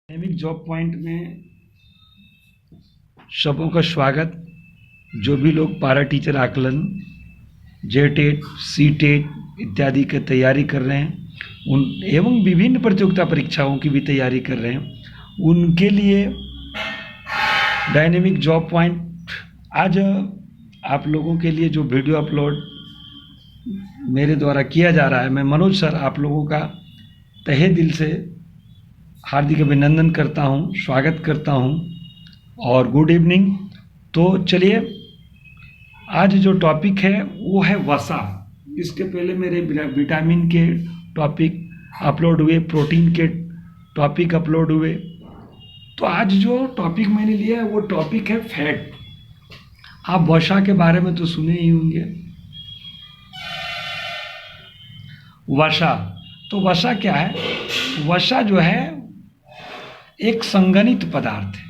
Dynamic job point में सबों का स्वागत। जो भी लोग पारा टीचर आकलन, जेटेट, सीटेट इत्यादि की तैयारी कर रहे हैं उन एवं विभिन्न प्रतियोगिता परीक्षाओं की भी तैयारी कर रहे हैं, उनके लिए डायनेमिक जॉब पॉइंट आज आप लोगों के लिए जो वीडियो अपलोड मेरे द्वारा किया जा रहा है, मैं मनोज सर आप लोगों का तहे दिल से हार्दिक अभिनंदन करता हूं, स्वागत करता हूं और गुड इवनिंग। तो चलिए आज जो टॉपिक है वो है वसा। इसके पहले मेरे विटामिन के टॉपिक अपलोड हुए, प्रोटीन के टॉपिक अपलोड हुए। तो आज जो टॉपिक मैंने लिया है वो टॉपिक है फैट। आप वसा के बारे में तो सुने ही होंगे। वसा, तो वसा क्या है? वसा जो है एक संगनित पदार्थ है।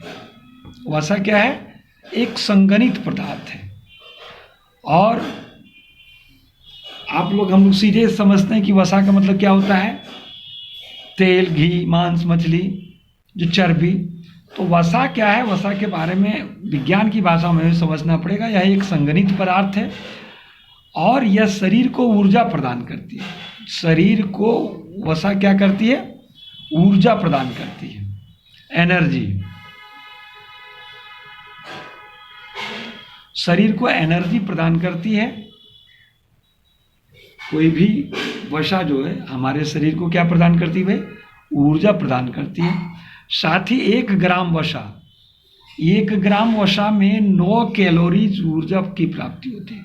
वसा क्या है? एक संगनित पदार्थ है। और हम लोग सीधे समझते हैं कि वसा का मतलब क्या होता है? तेल, घी, मांस, मछली, जो चर्बी। तो वसा क्या है? वसा के बारे में विज्ञान की भाषा में समझना पड़ेगा। यह एक संगनित पदार्थ है और यह शरीर को ऊर्जा प्रदान करती है। शरीर को वसा क्या करती है? ऊर्जा प्रदान करती है, एनर्जी। शरीर को एनर्जी प्रदान करती है। कोई भी वसा जो है हमारे शरीर को क्या प्रदान करती है? ऊर्जा प्रदान करती है। साथ ही 1 ग्राम वसा में 9 कैलोरीज ऊर्जा की प्राप्ति होती है।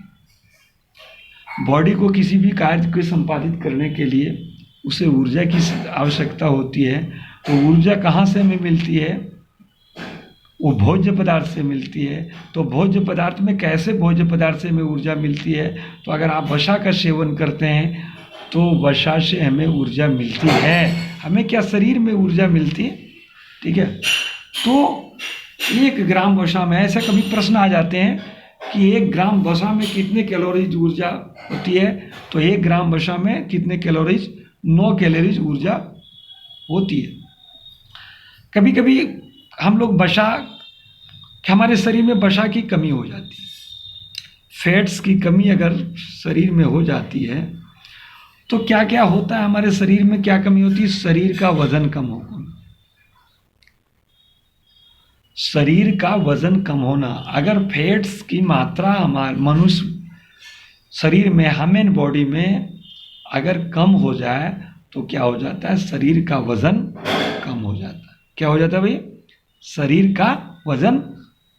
बॉडी को किसी भी कार्य को संपादित करने के लिए उसे ऊर्जा की आवश्यकता होती है। तो ऊर्जा कहाँ से हमें मिलती है? वो भोज्य पदार्थ से मिलती है। तो भोज्य पदार्थ में कैसे भोज्य पदार्थ से हमें ऊर्जा मिलती है? तो अगर आप वसा का सेवन करते हैं तो वसा से हमें ऊर्जा मिलती है। हमें क्या शरीर में ऊर्जा मिलती है, ठीक है। तो 1 ग्राम वसा में, ऐसा कभी प्रश्न आ जाते हैं कि 1 ग्राम वसा में कितने कैलोरीज ऊर्जा होती है? तो 1 ग्राम वसा में कितने कैलोरीज? 9 कैलोरीज ऊर्जा होती है। कभी कभी हम लोग हमारे शरीर में वसा की कमी हो जाती है। फैट्स की कमी अगर शरीर में हो जाती है तो क्या क्या होता है? हमारे शरीर में क्या कमी होती है? शरीर का वजन कम होना। शरीर का वजन कम होना। अगर फैट्स की मात्रा हमारे मनुष्य शरीर में, ह्यूमन बॉडी में अगर कम हो जाए तो क्या हो जाता है? शरीर का वजन कम हो जाता है। क्या हो जाता है भाई? शरीर का वजन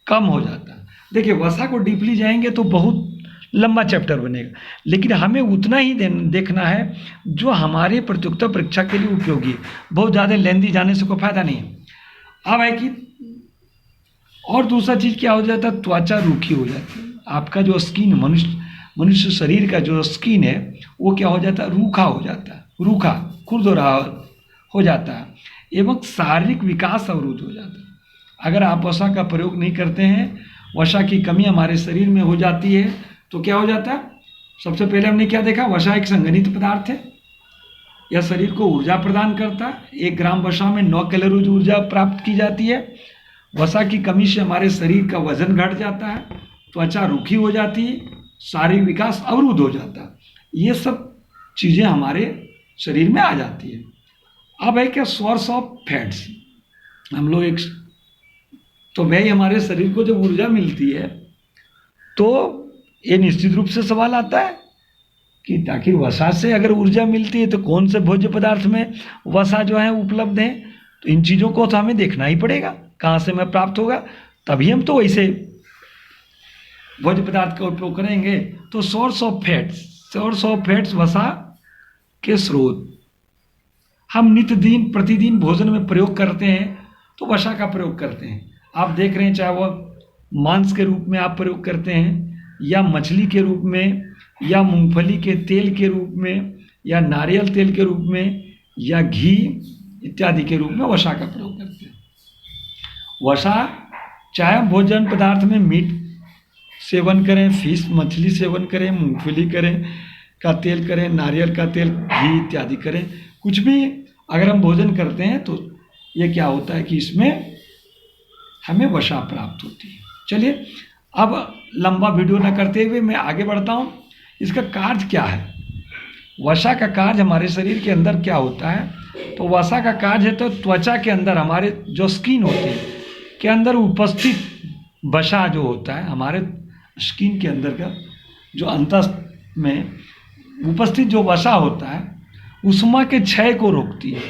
कम हो जाता है। देखिए, वसा को डीपली जाएंगे तो बहुत लंबा चैप्टर बनेगा, लेकिन हमें उतना ही देखना है जो हमारे प्रतियोगिता परीक्षा के लिए उपयोगी है। बहुत ज़्यादा लेंदी जाने से कोई फायदा नहीं है। अब है कि और दूसरा चीज़ क्या हो जाता है? त्वचा रूखी हो जाती है। आपका जो स्किन, मनुष्य शरीर का जो स्किन है वो क्या हो जाता है? रूखा हो जाता है, रूखा, खुरदुरा हो जाता है एवं शारीरिक विकास अवरुद्ध हो जाता है। अगर आप वसा का प्रयोग नहीं करते हैं, वसा की कमी हमारे शरीर में हो जाती है तो क्या हो जाता है? सबसे पहले हमने क्या देखा? वसा एक संगनित पदार्थ है। यह शरीर को ऊर्जा प्रदान करता है। 1 ग्राम वसा में 9 कैलोरी ऊर्जा प्राप्त की जाती है। वसा की कमी से हमारे शरीर का वजन घट जाता है, त्वचा रूखी हो जाती है, शारीरिक विकास अवरुद्ध हो जाता है। ये सब चीज़ें हमारे शरीर में आ जाती है। अब है क्या? Source of fats. हम लोग तो भाई हमारे शरीर को जब ऊर्जा मिलती है तो ये निश्चित रूप से सवाल आता है कि ताकि वसा से अगर ऊर्जा मिलती है तो कौन से भोज्य पदार्थ में वसा जो है उपलब्ध है? तो इन चीज़ों को तो हमें देखना ही पड़ेगा, कहाँ से हमें प्राप्त होगा, तभी हम तो वैसे भोज्य पदार्थ का उपयोग करेंगे। तो सोर्स ऑफ फैट्स वसा के स्रोत। हम प्रतिदिन भोजन में प्रयोग करते हैं तो वसा का प्रयोग करते हैं। आप देख रहे हैं, चाहे वो मांस के रूप में आप प्रयोग करते हैं या मछली के रूप में या मूंगफली के तेल के रूप में या नारियल तेल के रूप में या घी इत्यादि के रूप में वसा का प्रयोग करते हैं। वसा चाहे भोजन पदार्थ में मीट सेवन करें, फिश मछली सेवन करें, मूंगफली का तेल करें, नारियल का तेल, घी इत्यादि करें, कुछ भी अगर हम भोजन करते हैं तो ये क्या होता है कि इसमें हमें वसा प्राप्त होती है। चलिए अब लंबा वीडियो न करते हुए मैं आगे बढ़ता हूँ। इसका कार्य क्या है? वसा का कार्य हमारे शरीर के अंदर क्या होता है? तो वसा का कार्य है तो त्वचा के अंदर हमारे जो स्किन होती है के अंदर उपस्थित वसा जो होता है, हमारे स्किन के अंदर का जो अंतः में उपस्थित जो वसा होता है, ऊष्मा के क्षय को रोकती है।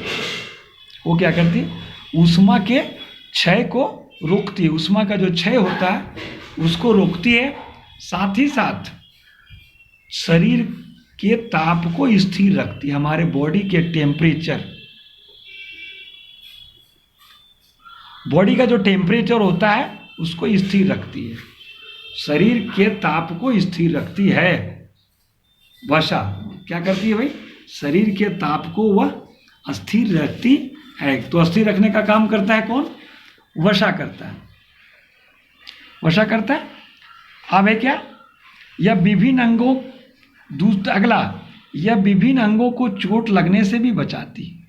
वो क्या करती है? ऊष्मा के क्षय को रोकती है। ऊष्मा का जो क्षय होता है उसको रोकती है। साथ ही साथ शरीर के ताप को स्थिर रखती है। हमारे बॉडी के टेम्परेचर, बॉडी का जो टेम्परेचर होता है उसको स्थिर रखती है। शरीर के ताप को स्थिर रखती है वसा। क्या करती है भाई? शरीर के ताप को वह स्थिर रखती है। तो स्थिर रखने का काम करता है कौन? वसा करता है। वसा करता है। अब है क्या? यह विभिन्न अंगों, अगला, यह विभिन्न अंगों को चोट लगने से भी बचाती है।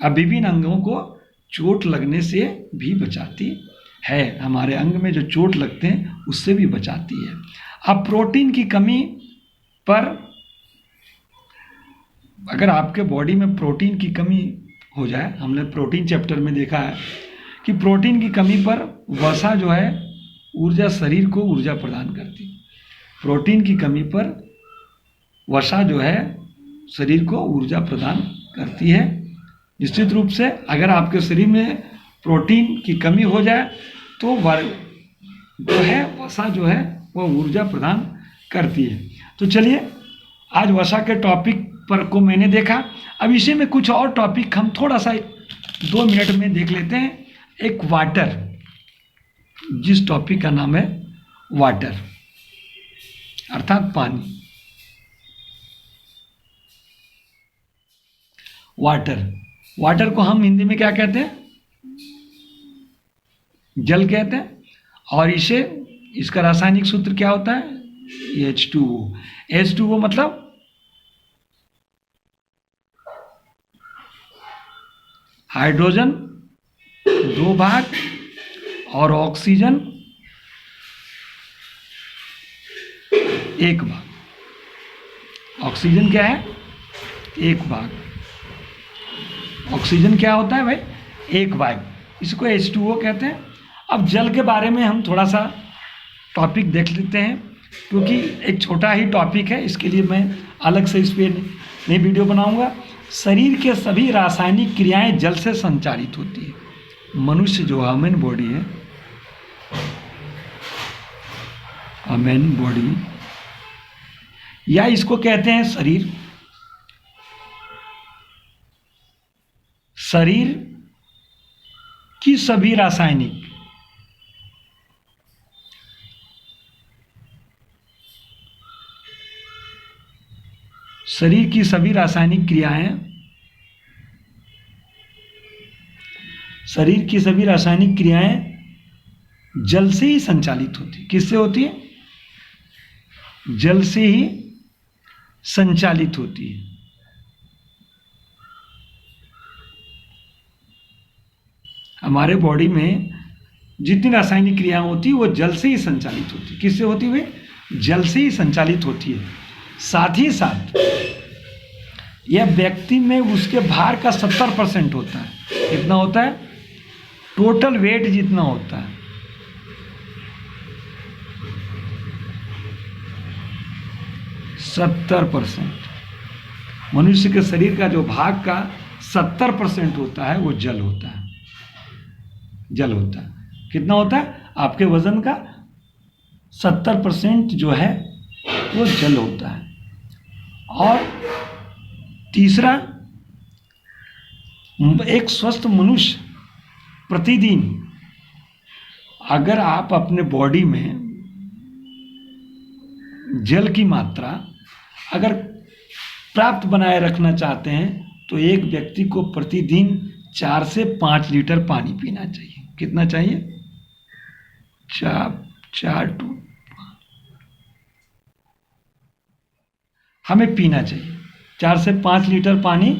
अब विभिन्न अंगों को चोट लगने से भी बचाती है। हमारे अंग में जो चोट लगते हैं उससे भी बचाती है। अब प्रोटीन की कमी पर, अगर आपके बॉडी में प्रोटीन की कमी हो जाए, हमने प्रोटीन चैप्टर में देखा है कि प्रोटीन की कमी पर वसा जो है ऊर्जा, शरीर को ऊर्जा प्रदान करती है। प्रोटीन की कमी पर वसा जो है शरीर को ऊर्जा प्रदान करती है। निश्चित रूप से अगर आपके शरीर में प्रोटीन की कमी हो जाए तो जो है वसा जो है वह ऊर्जा प्रदान करती है। तो चलिए आज वसा के टॉपिक पर को मैंने देखा। अब इसी में कुछ और टॉपिक हम थोड़ा सा 2 मिनट में देख लेते हैं। एक वाटर, जिस टॉपिक का नाम है वाटर अर्थात पानी। वाटर, वाटर को हम हिंदी में क्या कहते हैं? जल कहते हैं। और इसे, इसका रासायनिक सूत्र क्या होता है? H2O। H2O मतलब हाइड्रोजन 2 भाग और ऑक्सीजन 1 भाग। ऑक्सीजन क्या है? 1 भाग। ऑक्सीजन क्या होता है भाई? 1 भाग। इसको H2O कहते हैं। अब जल के बारे में हम थोड़ा सा टॉपिक देख लेते हैं, क्योंकि एक छोटा ही टॉपिक है, इसके लिए मैं अलग से इस पर नई वीडियो बनाऊंगा। शरीर के सभी रासायनिक क्रियाएं जल से संचालित होती है। मनुष्य जो ह्यूमन बॉडी है, ह्यूमन बॉडी या इसको कहते हैं शरीर, शरीर की सभी रासायनिक शरीर की सभी रासायनिक क्रियाएं, शरीर की सभी रासायनिक क्रियाएं जल से ही संचालित होती है। किससे होती है? जल से ही संचालित होती है। हमारे बॉडी में जितनी रासायनिक क्रियाएं होती है वो जल से ही संचालित होती है। किससे होती है? जल से ही संचालित होती है। साथ ही साथ यह व्यक्ति में उसके भार का 70% होता है। कितना होता है? टोटल वेट जितना होता है, 70%। मनुष्य के शरीर का जो भाग का 70% होता है वो जल होता है। जल होता है। कितना होता है? आपके वजन का 70% जो है वो जल होता है। और तीसरा, एक स्वस्थ मनुष्य प्रतिदिन, अगर आप अपने बॉडी में जल की मात्रा अगर प्राप्त बनाए रखना चाहते हैं तो एक व्यक्ति को प्रतिदिन 4 से 5 लीटर पानी पीना चाहिए। कितना चाहिए? 4 टू हमें पीना चाहिए। 4 से 5 लीटर पानी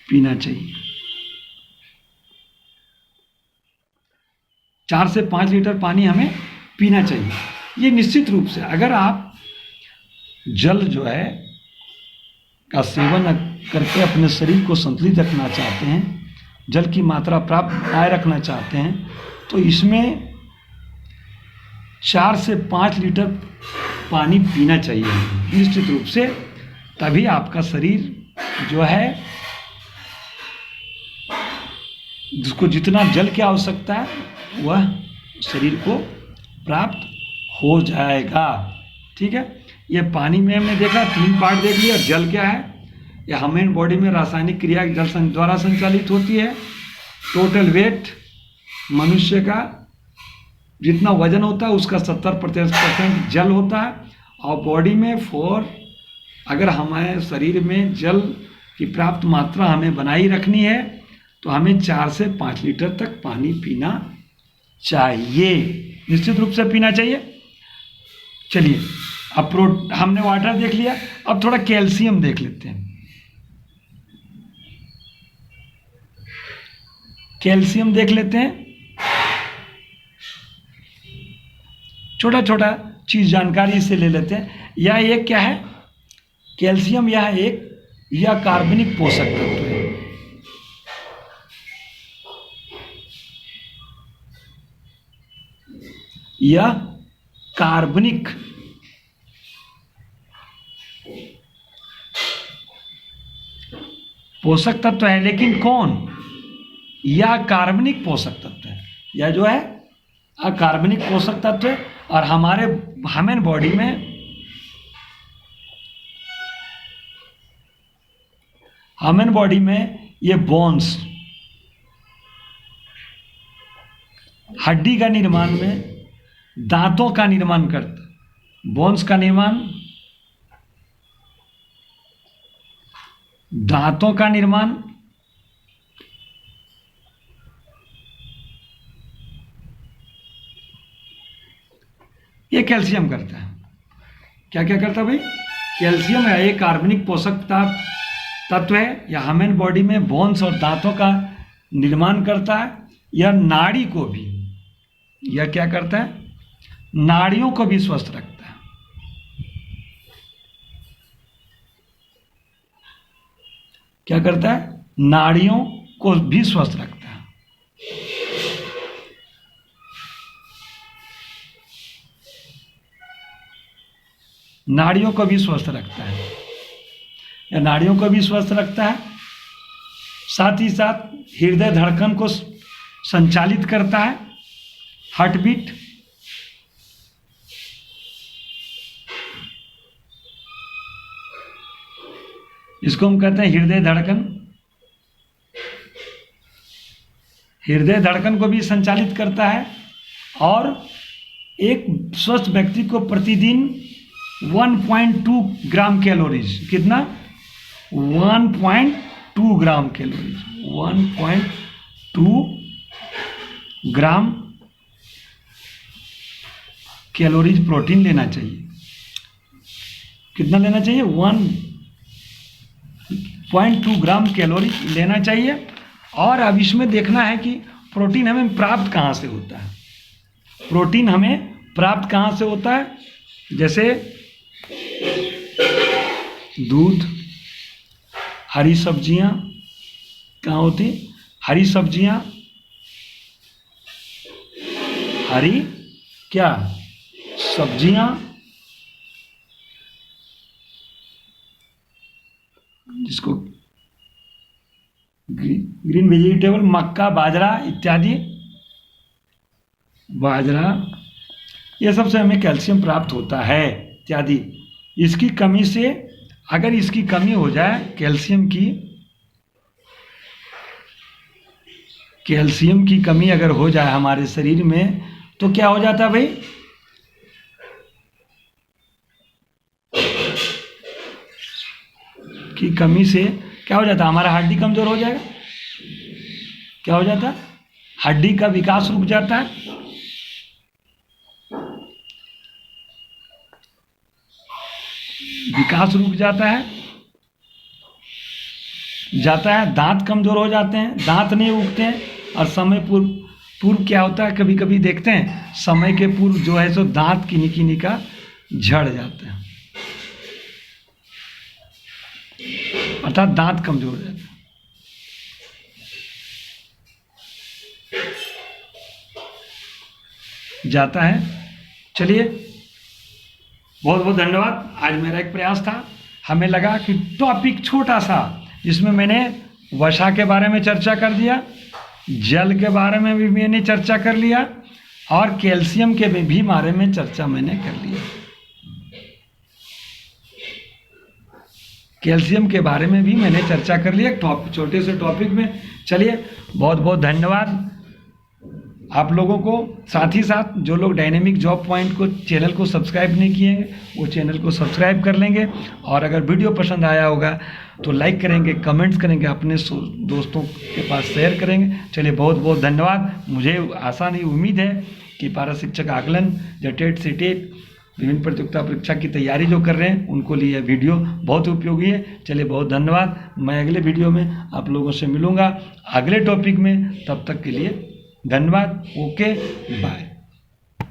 पीना चाहिए। 4 से 5 लीटर पानी हमें पीना चाहिए। ये निश्चित रूप से अगर आप जल जो है का सेवन करके अपने शरीर को संतुलित रखना चाहते हैं, जल की मात्रा प्राप्त बनाए रखना चाहते हैं, तो इसमें 4 से 5 लीटर पानी पीना चाहिए निश्चित रूप से। तभी आपका शरीर जो है, जिसको जितना जल की आवश्यकता है वह शरीर को प्राप्त हो जाएगा। ठीक है, ये पानी में हमने देखा 3 पार्ट देख लिया। जल क्या है, यह ह्यूमन बॉडी में रासायनिक क्रिया जल द्वारा संचालित होती है। टोटल वेट मनुष्य का जितना वजन होता है उसका 70% जल होता है। और बॉडी में अगर हमारे शरीर में जल की प्राप्त मात्रा हमें बनाई रखनी है तो हमें 4 से 5 लीटर तक पानी पीना चाहिए, निश्चित रूप से पीना चाहिए। चलिए, अब हमने वाटर देख लिया, अब थोड़ा कैल्शियम देख लेते हैं। कैल्शियम देख लेते हैं, छोटा छोटा चीज जानकारी से ले लेते हैं। यह एक क्या है, कैल्शियम यह कार्बनिक पोषक तत्व है। यह कार्बनिक पोषक तत्व है। लेकिन कौन, यह कार्बनिक पोषक तत्व है, यह जो है अकार्बनिक पोषक तत्व है। और हमारे ह्यूमन बॉडी में ये बोन्स, हड्डी का निर्माण में दांतों का निर्माण करता है। बोन्स का निर्माण, दांतों का निर्माण, ये कैल्शियम करता है। क्या क्या करता है भाई, कैल्शियम है, एक कार्बनिक पोषक तत्व है। यह ह्यूमन बॉडी में बोन्स और दांतों का निर्माण करता है। यह नाड़ी को भी, यह क्या करता है, नाड़ियों को भी स्वस्थ रखता है। क्या करता है, नाड़ियों को भी स्वस्थ रखता है। नाड़ियों को भी स्वस्थ रखता है, या नाड़ियों को भी स्वस्थ रखता है। साथ ही साथ हृदय धड़कन को संचालित करता है, हार्ट बीट। इसको हम कहते हैं हृदय धड़कन। हृदय धड़कन को भी संचालित करता है। और एक स्वस्थ व्यक्ति को प्रतिदिन 1.2 ग्राम कैलोरीज, कितना, 1.2 ग्राम कैलोरीज, 1.2 ग्राम कैलोरीज प्रोटीन लेना चाहिए। कितना लेना चाहिए, 1.2 ग्राम कैलोरी लेना चाहिए। और अब इसमें देखना है कि प्रोटीन हमें प्राप्त कहाँ से होता है। प्रोटीन हमें प्राप्त कहाँ से होता है, जैसे दूध, हरी सब्जियां, कहाँ होती, हरी सब्जियां, हरी क्या सब्जियां, जिसको ग्रीन वेजिटेबल, मक्का, बाजरा इत्यादि, बाजरा, यह सबसे हमें कैल्शियम प्राप्त होता है इत्यादि। इसकी कमी से, अगर इसकी कमी हो जाए कैल्शियम की कमी अगर हो जाए हमारे शरीर में, तो क्या हो जाता है भाई, की कमी से क्या हो जाता है, हमारा हड्डी कमजोर हो जाएगा। क्या हो जाता है, हड्डी का विकास रुक जाता है। विकास रुक जाता है, दांत कमजोर हो जाते हैं, दांत नहीं उगते हैं, और समय पूर्व पूर्व क्या होता है, कभी कभी देखते हैं समय के पूर्व जो है सो दांत किन्हीं किन्हीं का झड़ जाते हैं, अर्थात दांत कमजोर हो जाते हैं। जाता है। चलिए, बहुत बहुत धन्यवाद। आज मेरा एक प्रयास था, हमें लगा कि टॉपिक छोटा सा, जिसमें मैंने वसा के बारे में चर्चा कर दिया, जल के बारे में भी मैंने चर्चा कर लिया, और कैल्शियम के भी बारे में चर्चा मैंने कर लिया। कैल्शियम के बारे में भी मैंने चर्चा कर लिया छोटे से टॉपिक में। चलिए, बहुत बहुत धन्यवाद आप लोगों को। साथ ही साथ जो लोग डायनेमिक जॉब पॉइंट को चैनल को सब्सक्राइब नहीं किए हैं, वो चैनल को सब्सक्राइब कर लेंगे, और अगर वीडियो पसंद आया होगा तो लाइक करेंगे, कमेंट्स करेंगे, अपने दोस्तों के पास शेयर करेंगे। चलिए, बहुत बहुत धन्यवाद। मुझे आशा नहीं, उम्मीद है कि पारा शिक्षक आकलन या टेट सीटेट विभिन्न प्रतियोगिता परीक्षा की तैयारी जो कर रहे हैं उनको लिए वीडियो बहुत उपयोगी है। चलिए, बहुत धन्यवाद। मैं अगले वीडियो में आप लोगों से मिलूँगा अगले टॉपिक में। तब तक के लिए धन्यवाद। Okay, bye.